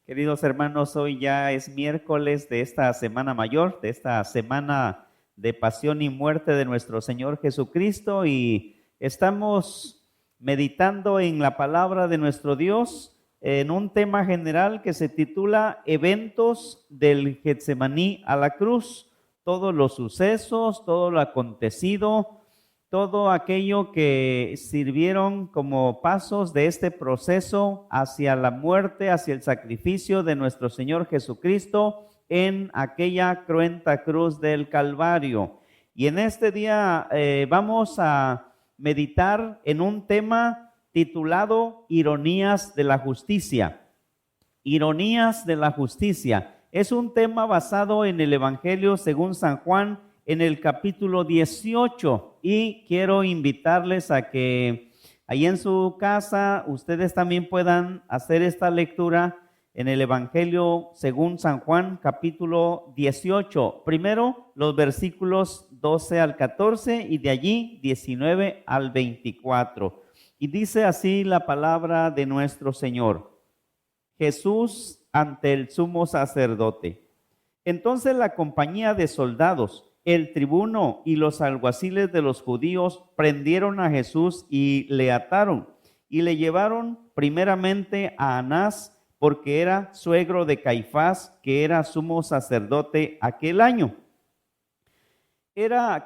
Queridos hermanos, hoy ya es miércoles de esta Semana Mayor, de esta semana de pasión y muerte de nuestro Señor Jesucristo, y estamos meditando en la palabra de nuestro Dios en un tema general que se titula Eventos del Getsemaní a la cruz. Todos los sucesos, todo lo acontecido, todo aquello que sirvieron como pasos de este proceso hacia la muerte, hacia el sacrificio de nuestro Señor Jesucristo en aquella cruenta cruz del Calvario. Y en este día vamos a meditar en un tema titulado Ironías de la Justicia. Ironías de la Justicia. Es un tema basado en el Evangelio según San Juan, en el capítulo 18, y quiero invitarles a que ahí en su casa ustedes también puedan hacer esta lectura en el Evangelio según San Juan, capítulo 18. Primero los versículos 12 al 14 y de allí 19 al 24. Y dice así la palabra de nuestro Señor. Jesús ante el sumo sacerdote. Entonces la compañía de soldados, el tribuno y los alguaciles de los judíos prendieron a Jesús y le ataron y le llevaron primeramente a Anás, porque era suegro de Caifás, que era sumo sacerdote aquel año. Era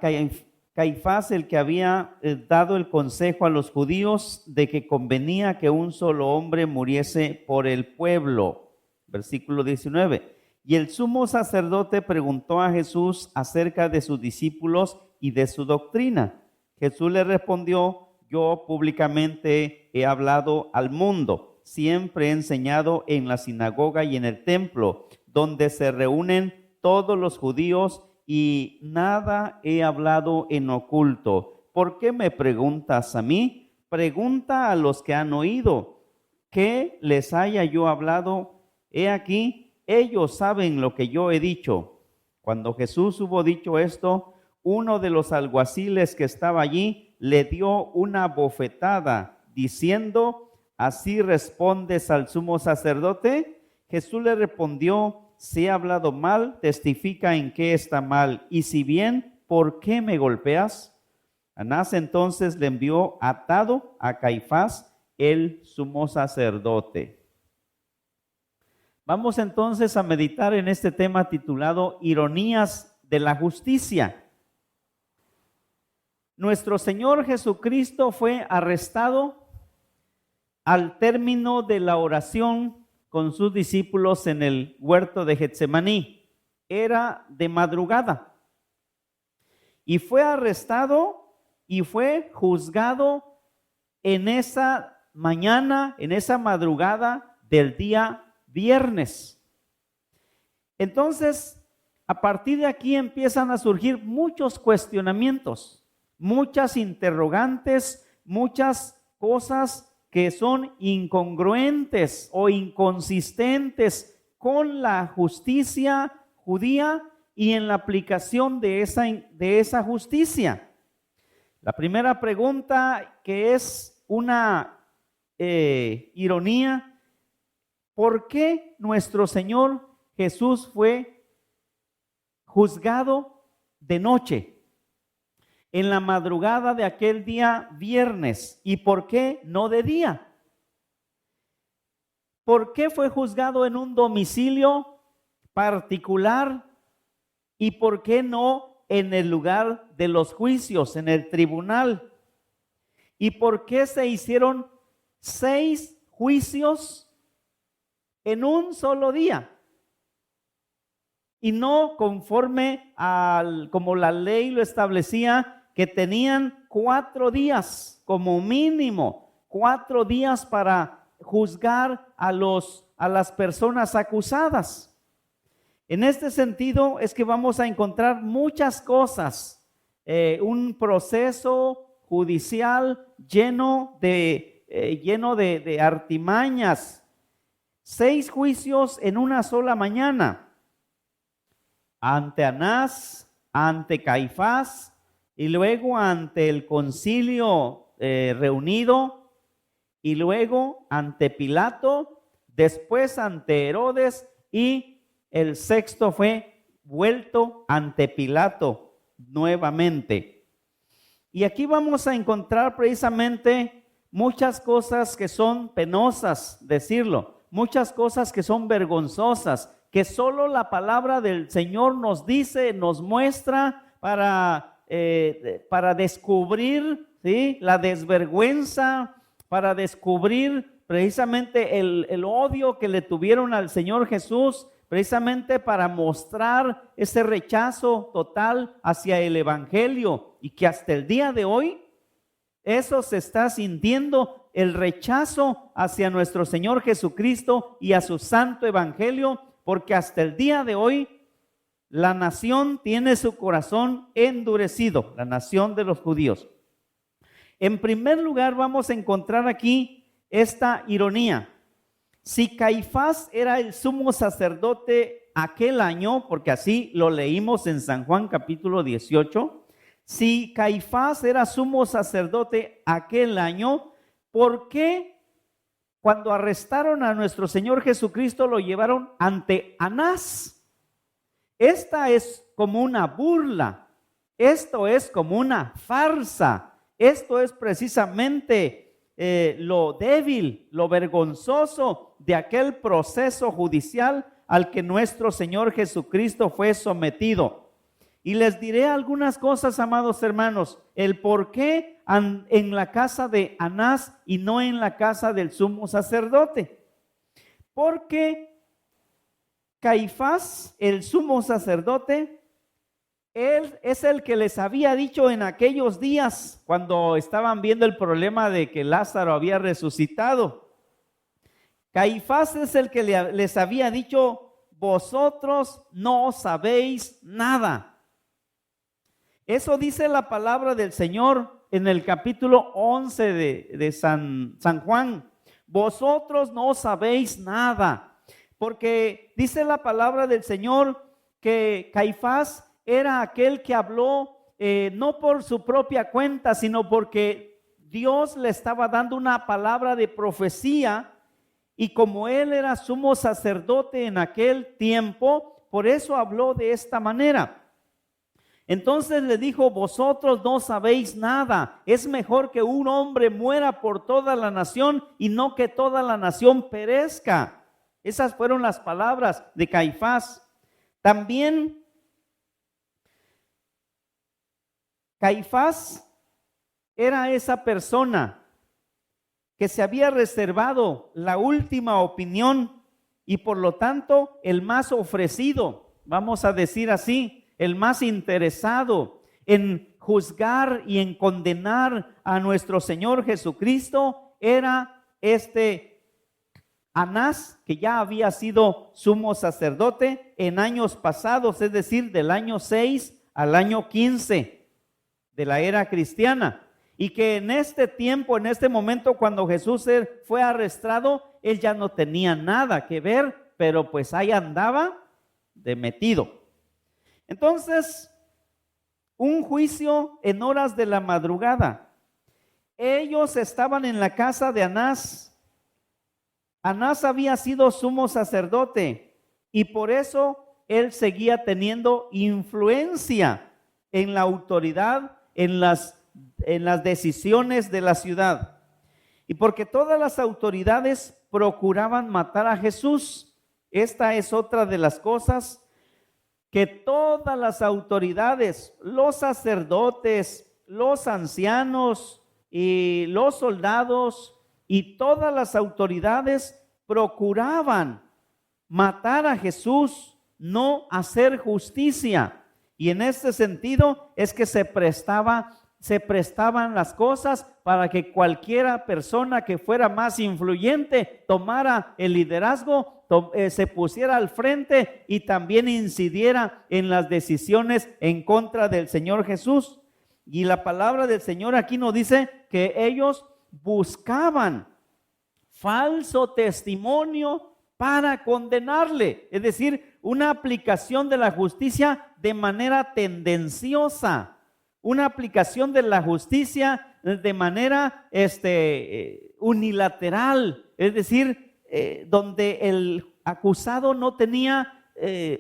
Caifás el que había dado el consejo a los judíos de que convenía que un solo hombre muriese por el pueblo. Versículo 19. Y el sumo sacerdote preguntó a Jesús acerca de sus discípulos y de su doctrina. Jesús le respondió: yo públicamente he hablado al mundo, siempre he enseñado en la sinagoga y en el templo, donde se reúnen todos los judíos, y nada he hablado en oculto. ¿Por qué me preguntas a mí? Pregunta a los que han oído. ¿Qué les haya yo hablado? He aquí, ellos saben lo que yo he dicho. Cuando Jesús hubo dicho esto, uno de los alguaciles que estaba allí le dio una bofetada, diciendo: ¿así respondes al sumo sacerdote? Jesús le respondió: si he hablado mal, testifica en qué está mal, y si bien, ¿por qué me golpeas? Anás entonces le envió atado a Caifás, el sumo sacerdote. Vamos entonces a meditar en este tema titulado Ironías de la Justicia. Nuestro Señor Jesucristo fue arrestado al término de la oración con sus discípulos en el huerto de Getsemaní. Era de madrugada y fue arrestado y fue juzgado en esa mañana, en esa madrugada del día viernes. Entonces, a partir de aquí empiezan a surgir muchos cuestionamientos, muchas interrogantes, muchas cosas que son incongruentes o inconsistentes con la justicia judía y en la aplicación de esa justicia. La primera pregunta, que es una ironía: ¿por qué nuestro Señor Jesús fue juzgado de noche, en la madrugada de aquel día viernes? ¿Y por qué no de día? ¿Por qué fue juzgado en un domicilio particular? ¿Y por qué no en el lugar de los juicios, en el tribunal? ¿Y por qué se hicieron 6 juicios en un solo día? Y no conforme como la ley lo establecía, que tenían 4 días como mínimo, 4 días para juzgar a las personas acusadas. En este sentido es que vamos a encontrar muchas cosas, un proceso judicial lleno de artimañas. 6 juicios en una sola mañana, ante Anás, ante Caifás y luego ante el concilio reunido, y luego ante Pilato, después ante Herodes y el sexto fue vuelto ante Pilato nuevamente. Y aquí vamos a encontrar precisamente muchas cosas que son penosas decirlo, muchas cosas que son vergonzosas, que solo la palabra del Señor nos dice, nos muestra para descubrir, ¿sí?, la desvergüenza, para descubrir precisamente el odio que le tuvieron al Señor Jesús, precisamente para mostrar ese rechazo total hacia el evangelio, y que hasta el día de hoy eso se está sintiendo, el rechazo hacia nuestro Señor Jesucristo y a su santo evangelio, porque hasta el día de hoy la nación tiene su corazón endurecido, la nación de los judíos. En primer lugar, vamos a encontrar aquí esta ironía. Si Caifás era el sumo sacerdote aquel año, porque así lo leímos en San Juan capítulo 18, si Caifás era sumo sacerdote aquel año, ¿por qué cuando arrestaron a nuestro Señor Jesucristo lo llevaron ante Anás? Esta es como una burla, esto es como una farsa, esto es precisamente lo débil, lo vergonzoso de aquel proceso judicial al que nuestro Señor Jesucristo fue sometido. Y les diré algunas cosas, amados hermanos, el por qué en la casa de Anás y no en la casa del sumo sacerdote. Porque Caifás, el sumo sacerdote, él es el que les había dicho en aquellos días, cuando estaban viendo el problema de que Lázaro había resucitado. Caifás es el que les había dicho: vosotros no sabéis nada. Eso dice la palabra del Señor en el capítulo 11 de San Juan. Vosotros no sabéis nada. Porque dice la palabra del Señor que Caifás era aquel que habló no por su propia cuenta, sino porque Dios le estaba dando una palabra de profecía, y como él era sumo sacerdote en aquel tiempo, por eso habló de esta manera. Entonces le dijo: vosotros no sabéis nada, es mejor que un hombre muera por toda la nación y no que toda la nación perezca. Esas fueron las palabras de Caifás. También Caifás era esa persona que se había reservado la última opinión y por lo tanto el más ofrecido, vamos a decir así, el más interesado en juzgar y en condenar a nuestro Señor Jesucristo, era Anás, que ya había sido sumo sacerdote en años pasados, es decir, del año 6 al año 15 de la era cristiana. Y que en este tiempo, en este momento, cuando Jesús fue arrestado, él ya no tenía nada que ver, pero pues ahí andaba de metido. Entonces, un juicio en horas de la madrugada. Ellos estaban en la casa de Anás. Anás había sido sumo sacerdote y por eso él seguía teniendo influencia en la autoridad, en las decisiones de la ciudad. Y porque todas las autoridades procuraban matar a Jesús. Esta es otra de las cosas, que todas las autoridades, los sacerdotes, los ancianos y los soldados y todas las autoridades procuraban matar a Jesús, no hacer justicia. Y en este sentido es que se prestaban las cosas para que cualquiera persona que fuera más influyente tomara el liderazgo, se pusiera al frente y también incidiera en las decisiones en contra del Señor Jesús. Y la palabra del Señor aquí nos dice que ellos buscaban falso testimonio para condenarle, es decir, una aplicación de la justicia de manera tendenciosa, una aplicación de la justicia de manera unilateral, es decir, donde el acusado no tenía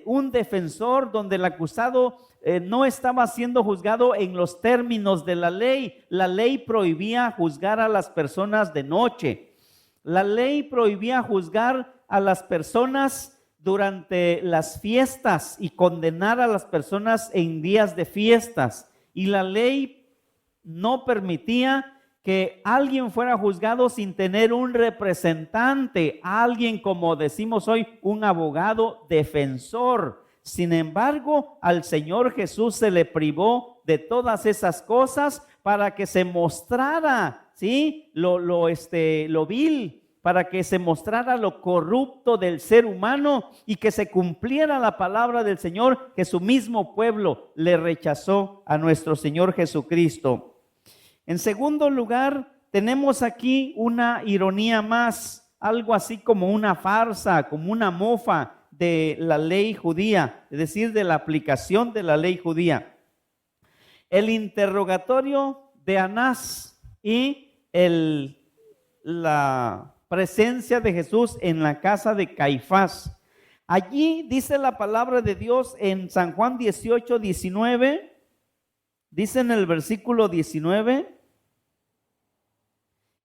un defensor, donde el acusado no estaba siendo juzgado en los términos de la ley. La ley prohibía juzgar a las personas de noche. La ley prohibía juzgar a las personas durante las fiestas y condenar a las personas en días de fiestas. Y la ley no permitía que alguien fuera juzgado sin tener un representante, alguien, como decimos hoy, un abogado defensor. Sin embargo, al Señor Jesús se le privó de todas esas cosas para que se mostrara, ¿sí?, lo vil, para que se mostrara lo corrupto del ser humano y que se cumpliera la palabra del Señor, que su mismo pueblo le rechazó a nuestro Señor Jesucristo. En segundo lugar, tenemos aquí una ironía más, algo así como una farsa, como una mofa de la ley judía, es decir, de la aplicación de la ley judía. El interrogatorio de Anás y la presencia de Jesús en la casa de Caifás. Allí dice la palabra de Dios en San Juan 18, 19, dice en el versículo 19,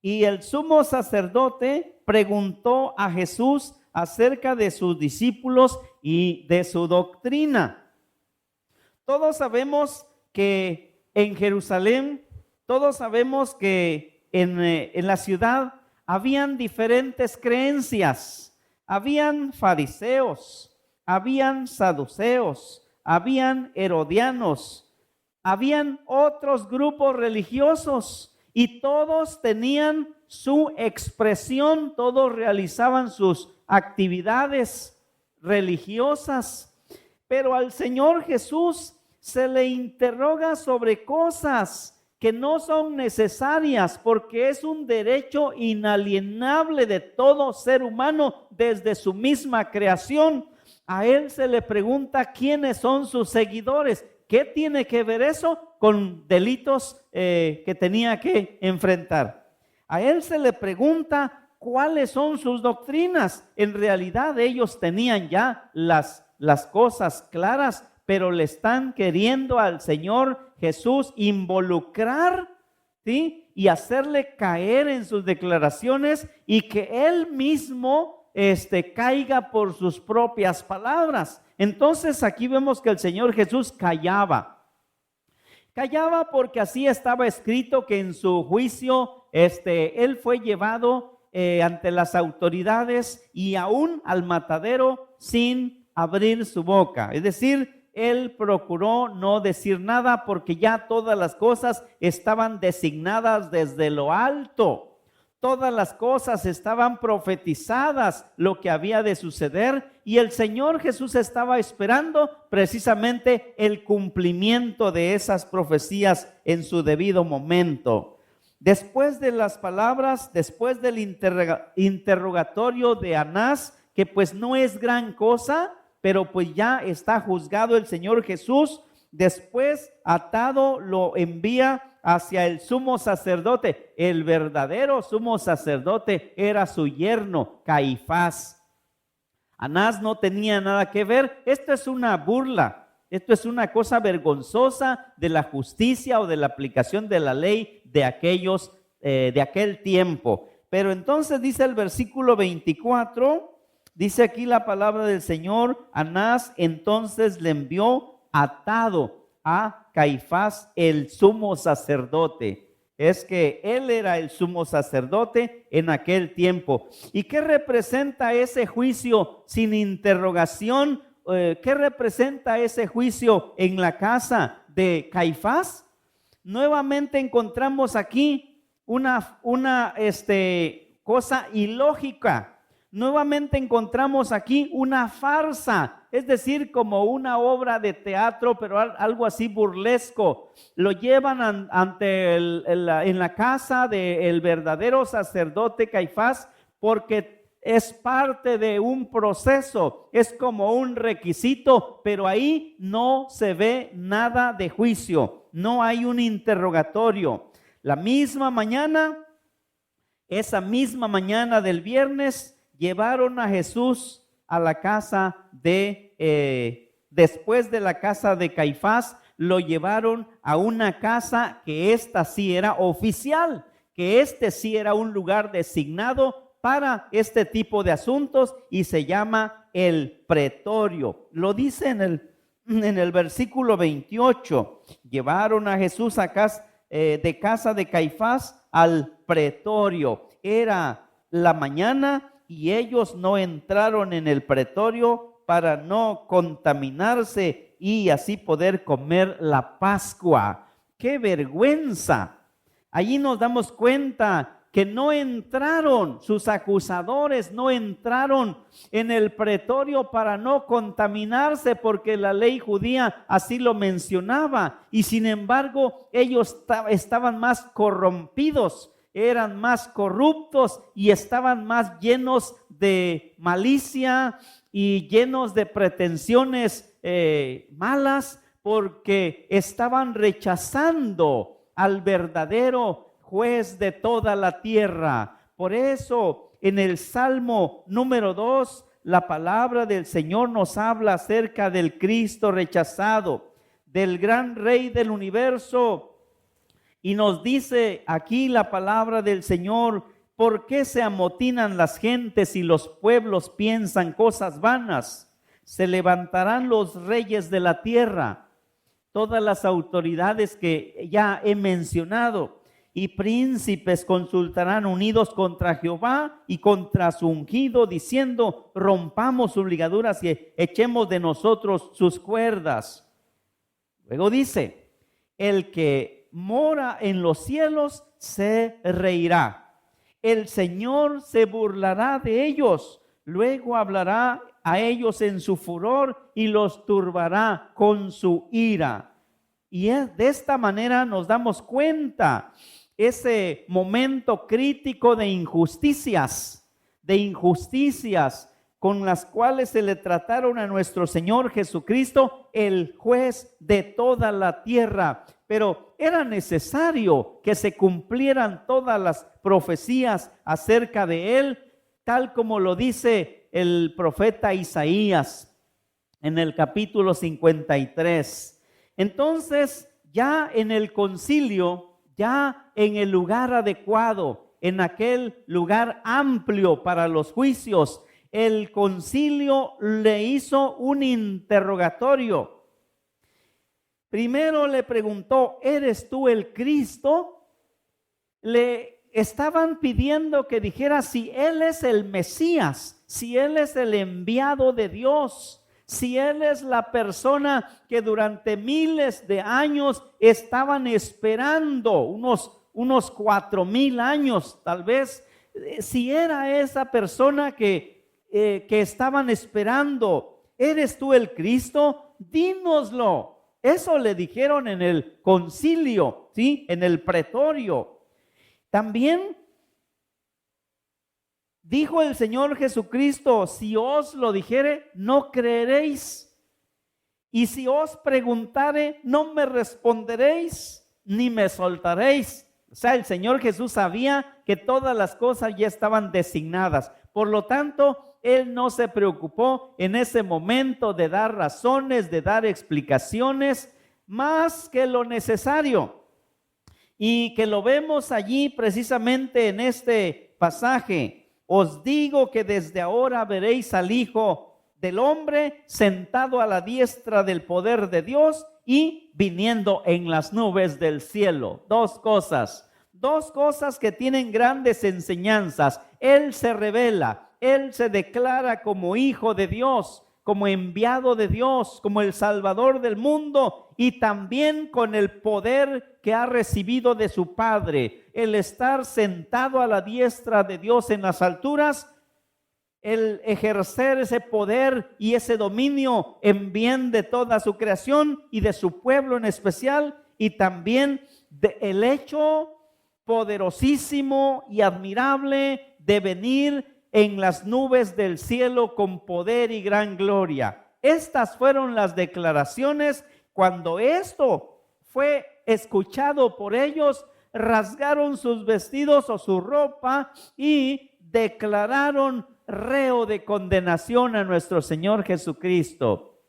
y el sumo sacerdote preguntó a Jesús acerca de sus discípulos y de su doctrina. Todos sabemos que en Jerusalén, todos sabemos que en la ciudad habían diferentes creencias. Habían fariseos, habían saduceos, habían herodianos, habían otros grupos religiosos y todos tenían su expresión, todos realizaban sus actividades religiosas. Pero al Señor Jesús se le interroga sobre cosas que no son necesarias, porque es un derecho inalienable de todo ser humano desde su misma creación. A él se le pregunta quiénes son sus seguidores. ¿Qué tiene que ver eso con delitos que tenía que enfrentar? A él se le pregunta cuáles son sus doctrinas. En realidad ellos tenían ya las cosas claras, pero le están queriendo al Señor Jesús involucrar, ¿sí?, y hacerle caer en sus declaraciones y que él mismo caiga por sus propias palabras. Entonces aquí vemos que el Señor Jesús callaba porque así estaba escrito, que en su juicio él fue llevado ante las autoridades y aún al matadero sin abrir su boca. Es decir, él procuró no decir nada porque ya todas las cosas estaban designadas desde lo alto. Todas las cosas estaban profetizadas, lo que había de suceder, y el Señor Jesús estaba esperando precisamente el cumplimiento de esas profecías en su debido momento. Después de las palabras, después del interrogatorio de Anás, que pues no es gran cosa, pero pues ya está juzgado el Señor Jesús, después atado lo envía hacia el sumo sacerdote. El verdadero sumo sacerdote era su yerno, Caifás. Anás no tenía nada que ver. Esto es una burla, esto es una cosa vergonzosa de la justicia o de la aplicación de la ley de aquel tiempo. Pero entonces dice el versículo 24, dice aquí la palabra del Señor: Anás entonces le envió atado a Caifás, el sumo sacerdote. Es que él era el sumo sacerdote en aquel tiempo. ¿Y qué representa ese juicio sin interrogación? ¿Qué representa ese juicio en la casa de Caifás? Nuevamente encontramos aquí una cosa ilógica. Nuevamente encontramos aquí una farsa, es decir, como una obra de teatro, pero algo así burlesco. Lo llevan en la casa del verdadero sacerdote Caifás porque es parte de un proceso, es como un requisito, pero ahí no se ve nada de juicio, no hay un interrogatorio. Esa misma mañana del viernes, llevaron a Jesús a la casa después de la casa de Caifás, lo llevaron a una casa que esta sí era oficial, que este sí era un lugar designado para este tipo de asuntos y se llama el pretorio. Lo dice en el versículo 28, llevaron a Jesús de casa de Caifás al pretorio. Era la mañana y ellos no entraron en el pretorio para no contaminarse y así poder comer la Pascua. ¡Qué vergüenza! Allí nos damos cuenta que no entraron, sus acusadores no entraron en el pretorio para no contaminarse, porque la ley judía así lo mencionaba, y sin embargo ellos estaban más corrompidos, eran más corruptos y estaban más llenos de malicia y llenos de pretensiones malas, porque estaban rechazando al verdadero juez de toda la tierra. Por eso en el Salmo número 2, la palabra del Señor nos habla acerca del Cristo rechazado, del gran Rey del universo, y nos dice aquí la palabra del Señor: ¿por qué se amotinan las gentes y los pueblos piensan cosas vanas? Se levantarán los reyes de la tierra, todas las autoridades que ya he mencionado, y príncipes consultarán unidos contra Jehová y contra su ungido, diciendo: rompamos sus ligaduras y echemos de nosotros sus cuerdas. Luego dice: el que mora en los cielos se reirá, el Señor se burlará de ellos, luego hablará a ellos en su furor y los turbará con su ira. Y de esta manera nos damos cuenta ese momento crítico de injusticias con las cuales se le trataron a nuestro Señor Jesucristo, el juez de toda la tierra. Pero era necesario que se cumplieran todas las profecías acerca de él, tal como lo dice el profeta Isaías en el capítulo 53. Entonces, ya en el concilio, ya en el lugar adecuado, en aquel lugar amplio para los juicios, el concilio le hizo un interrogatorio. Primero le preguntó: ¿eres tú el Cristo? Le estaban pidiendo que dijera si él es el Mesías, si él es el enviado de Dios, si él es la persona que durante miles de años estaban esperando, unos 4,000 años tal vez, si era esa persona que estaban esperando. ¿Eres tú el Cristo? Dínoslo. Eso le dijeron en el concilio, ¿sí? En el pretorio. También dijo el Señor Jesucristo: si os lo dijere, no creeréis. Y si os preguntare, no me responderéis, ni me soltaréis. O sea, el Señor Jesús sabía que todas las cosas ya estaban designadas. Por lo tanto, Él no se preocupó en ese momento de dar razones, de dar explicaciones, más que lo necesario. Y que lo vemos allí precisamente en este pasaje. Os digo que desde ahora veréis al Hijo del Hombre sentado a la diestra del poder de Dios y viniendo en las nubes del cielo. Dos cosas que tienen grandes enseñanzas. Él se revela, Él se declara como Hijo de Dios, como enviado de Dios, como el Salvador del mundo, y también con el poder que ha recibido de su Padre. El estar sentado a la diestra de Dios en las alturas, el ejercer ese poder y ese dominio en bien de toda su creación y de su pueblo en especial, y también el hecho poderosísimo y admirable de venir en las nubes del cielo con poder y gran gloria. Estas fueron las declaraciones. Cuando esto fue escuchado por ellos, rasgaron sus vestidos o su ropa y declararon reo de condenación a nuestro Señor Jesucristo.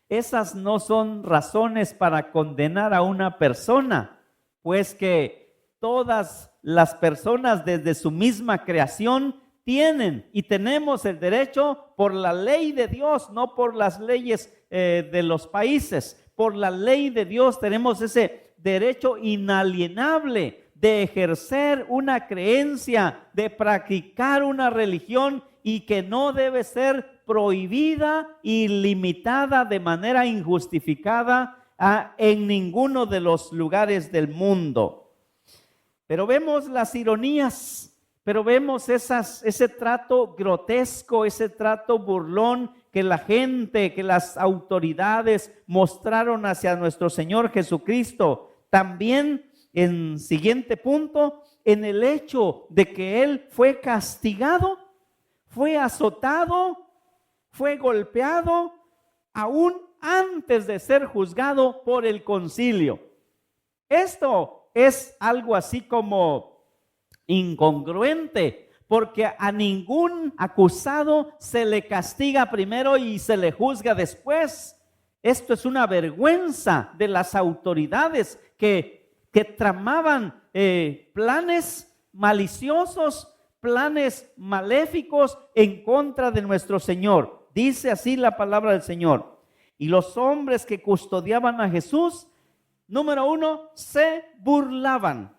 Esas no son razones para condenar a una persona, pues que todas las personas desde su misma creación tienen y tenemos el derecho por la ley de Dios, no por las leyes de los países. Por la ley de Dios tenemos ese derecho inalienable de ejercer una creencia, de practicar una religión y que no debe ser prohibida y limitada de manera injustificada en ninguno de los lugares del mundo. Pero vemos las ironías, pero vemos ese trato grotesco, ese trato burlón que la gente, que las autoridades mostraron hacia nuestro Señor Jesucristo. También en siguiente punto, en el hecho de que Él fue castigado, fue azotado, fue golpeado, aún antes de ser juzgado por el concilio. Esto es algo así como incongruente, porque a ningún acusado se le castiga primero y se le juzga después. Esto es una vergüenza de las autoridades que tramaban planes maliciosos, planes maléficos en contra de nuestro Señor. Dice así la palabra del Señor. Y los hombres que custodiaban a Jesús, número 1, se burlaban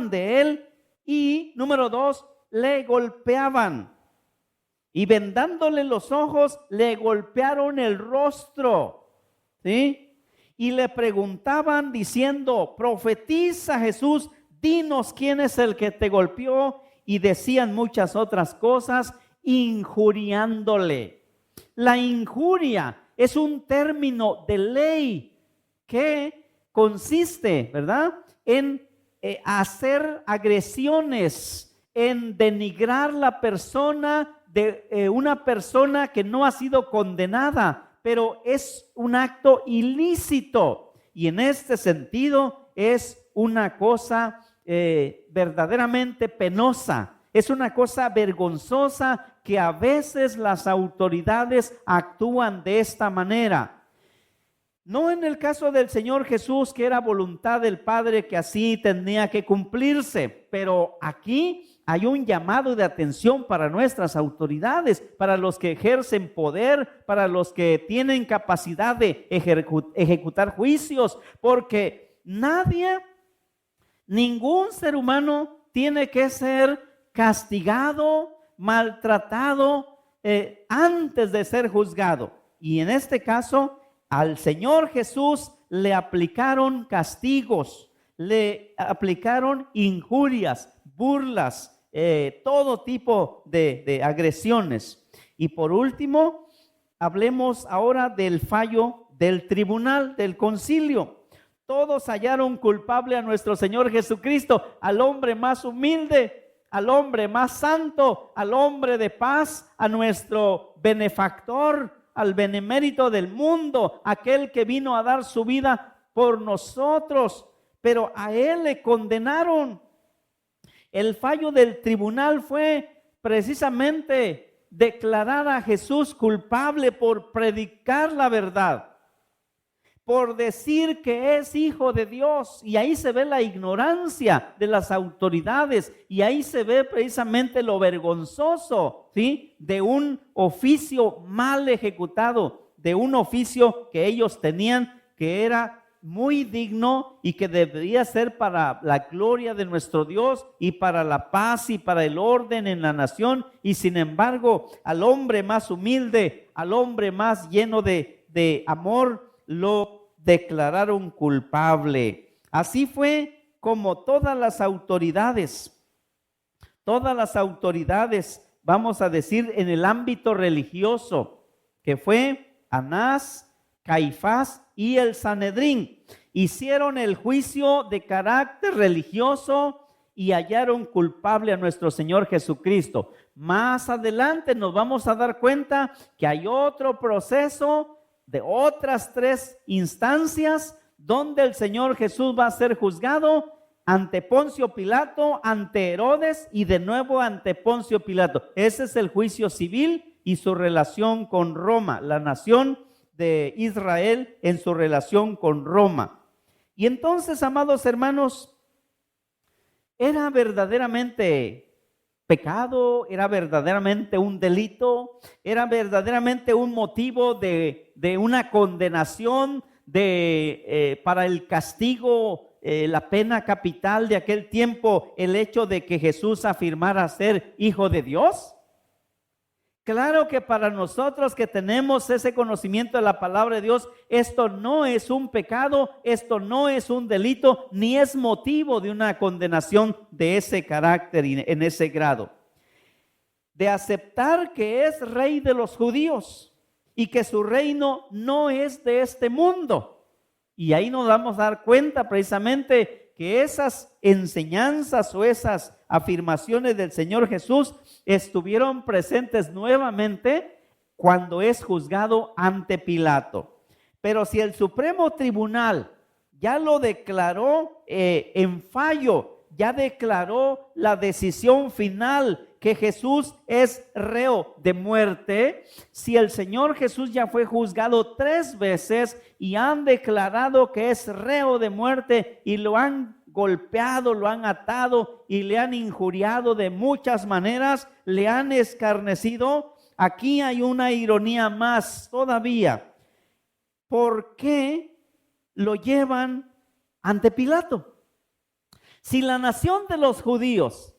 de Él. Y número 2, le golpeaban. Y vendándole los ojos, le golpearon el rostro. ¿Sí? Y le preguntaban diciendo: profetiza, Jesús, dinos quién es el que te golpeó. Y decían muchas otras cosas, injuriándole. La injuria es un término de ley que consiste, ¿verdad?, en hacer agresiones, en denigrar la persona de una persona que no ha sido condenada, pero es un acto ilícito. Y en este sentido es una cosa verdaderamente penosa, es una cosa vergonzosa que a veces las autoridades actúan de esta manera. No en el caso del Señor Jesús, que era voluntad del Padre que así tenía que cumplirse, pero aquí hay un llamado de atención para nuestras autoridades, para los que ejercen poder, para los que tienen capacidad de ejecutar juicios, porque ningún ser humano tiene que ser castigado, maltratado antes de ser juzgado. Y en este caso, al Señor Jesús le aplicaron castigos, le aplicaron injurias, burlas, todo tipo de agresiones. Y por último, hablemos ahora del fallo del tribunal, del concilio. Todos hallaron culpable a nuestro Señor Jesucristo, al hombre más humilde, al hombre más santo, al hombre de paz, a nuestro benefactor, al benemérito del mundo, aquel que vino a dar su vida por nosotros, pero a Él le condenaron. El fallo del tribunal fue precisamente declarar a Jesús culpable por predicar la verdad, por decir que es hijo de Dios. Y ahí se ve la ignorancia de las autoridades, y ahí se ve precisamente lo vergonzoso, ¿sí?, de un oficio mal ejecutado, de un oficio que ellos tenían que era muy digno y que debería ser para la gloria de nuestro Dios y para la paz y para el orden en la nación. Y sin embargo, al hombre más humilde, al hombre más lleno de amor, lo declararon culpable. Así fue como todas las autoridades, vamos a decir, en el ámbito religioso, que fue Anás, Caifás y el Sanedrín, hicieron el juicio de carácter religioso y hallaron culpable a nuestro Señor Jesucristo. Más adelante nos vamos a dar cuenta que hay otro proceso de otras 3 instancias donde el Señor Jesús va a ser juzgado ante Poncio Pilato, ante Herodes y de nuevo ante Poncio Pilato. Ese es el juicio civil y su relación con Roma, la nación de Israel en su relación con Roma. Y entonces, amados hermanos, era verdaderamente pecado, era verdaderamente un delito, era verdaderamente un motivo de una condenación para el castigo, la pena capital de aquel tiempo, el hecho de que Jesús afirmara ser hijo de Dios. Claro que para nosotros que tenemos ese conocimiento de la palabra de Dios, esto no es un pecado, esto no es un delito, ni es motivo de una condenación de ese carácter y en ese grado. De aceptar que es rey de los judíos y que su reino no es de este mundo. Y ahí nos vamos a dar cuenta precisamente que esas enseñanzas o esas afirmaciones del Señor Jesús estuvieron presentes nuevamente cuando es juzgado ante Pilato. Pero si el Supremo Tribunal ya lo declaró en fallo, ya declaró la decisión final que Jesús es reo de muerte, si el Señor Jesús ya fue juzgado 3 veces y han declarado que es reo de muerte y lo han golpeado, lo han atado y le han injuriado de muchas maneras, le han escarnecido, aquí hay una ironía más todavía. ¿Por qué lo llevan ante Pilato? Si la nación de los judíos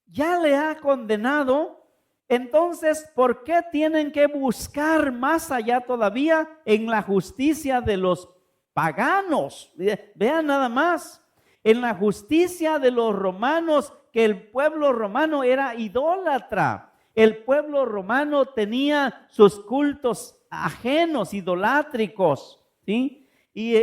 ya le ha condenado, entonces, ¿por qué tienen que buscar más allá todavía en la justicia de los paganos? Vean nada más, en la justicia de los romanos, que el pueblo romano era idólatra. El pueblo romano tenía sus cultos ajenos, idolátricos, ¿sí? Y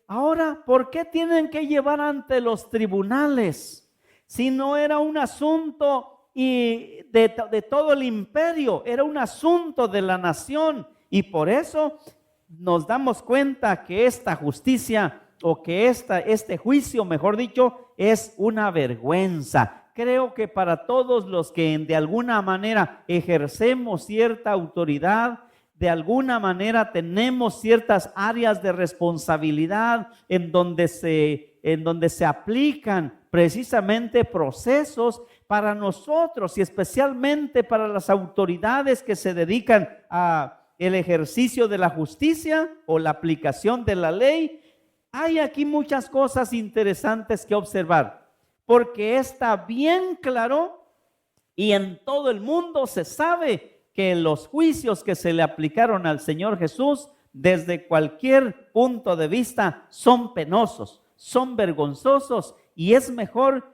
ahora, ¿por qué tienen que llevar ante los tribunales? Si no era un asunto de todo el imperio, era un asunto de la nación. Y por eso nos damos cuenta que esta justicia o que este juicio, mejor dicho, es una vergüenza. Creo que para todos los que de alguna manera ejercemos cierta autoridad, de alguna manera tenemos ciertas áreas de responsabilidad en donde se aplican precisamente procesos para nosotros y especialmente para las autoridades que se dedican a el ejercicio de la justicia o la aplicación de la ley. Hay aquí muchas cosas interesantes que observar, porque está bien claro y en todo el mundo se sabe que los juicios que se le aplicaron al Señor Jesús desde cualquier punto de vista son penosos, son vergonzosos, y es mejor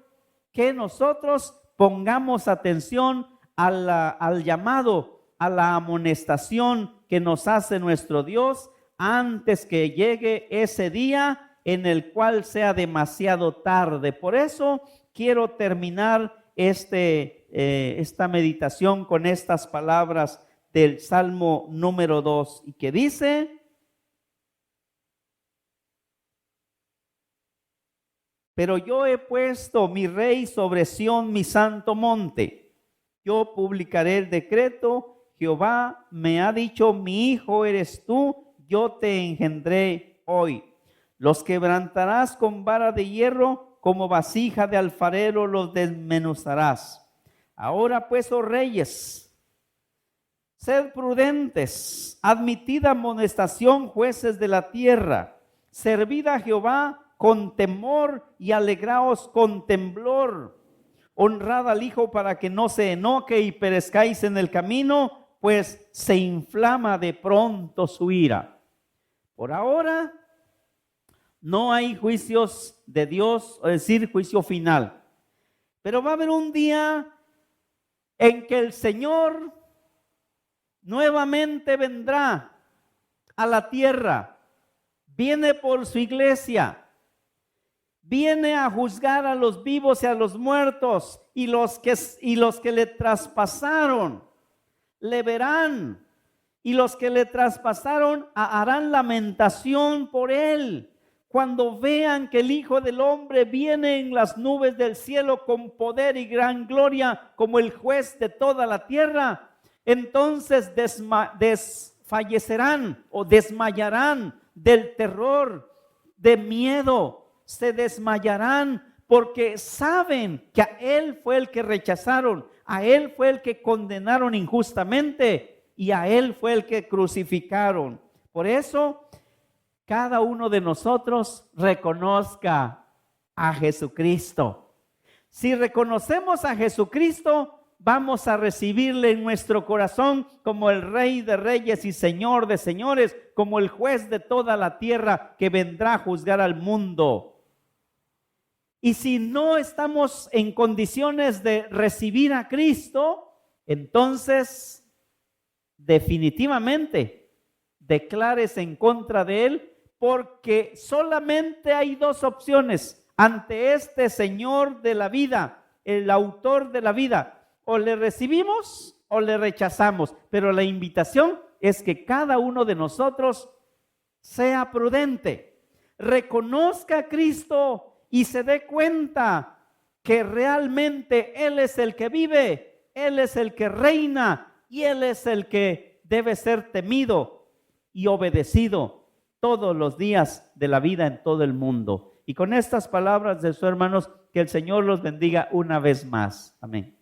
que nosotros pongamos atención al llamado, a la amonestación que nos hace nuestro Dios antes que llegue ese día en el cual sea demasiado tarde. Por eso quiero terminar esta meditación con estas palabras del Salmo número 2, y que dice: pero yo he puesto mi rey sobre Sión, mi santo monte. Yo publicaré el decreto. Jehová me ha dicho: mi hijo eres tú, yo te engendré hoy. Los quebrantarás con vara de hierro, como vasija de alfarero los desmenuzarás. Ahora pues, oh reyes, sed prudentes, admitid amonestación, jueces de la tierra, servid a Jehová con temor y alegraos con temblor. Honrad al Hijo para que no se enoje y perezcáis en el camino, pues se inflama de pronto su ira. Por ahora no hay juicios de Dios, es decir, juicio final. Pero va a haber un día en que el Señor nuevamente vendrá a la tierra, viene por su iglesia, viene a juzgar a los vivos y a los muertos, y los que le traspasaron le verán, y los que le traspasaron harán lamentación por él. cuando vean que el Hijo del Hombre viene en las nubes del cielo con poder y gran gloria como el juez de toda la tierra, entonces desfallecerán o desmayarán del terror, de miedo, se desmayarán porque saben que a Él fue el que rechazaron, a Él fue el que condenaron injustamente y a Él fue el que crucificaron. Por eso, cada uno de nosotros reconozca a Jesucristo. Si reconocemos a Jesucristo, vamos a recibirle en nuestro corazón como el Rey de Reyes y Señor de Señores, como el juez de toda la tierra que vendrá a juzgar al mundo. Y si no estamos en condiciones de recibir a Cristo, entonces definitivamente declares en contra de Él, porque solamente hay dos opciones ante este Señor de la vida, el autor de la vida. O le recibimos o le rechazamos, pero la invitación es que cada uno de nosotros sea prudente, reconozca a Cristo y se dé cuenta que realmente Él es el que vive, Él es el que reina y Él es el que debe ser temido y obedecido todos los días de la vida en todo el mundo. Y con estas palabras de sus hermanos, que el Señor los bendiga una vez más. Amén.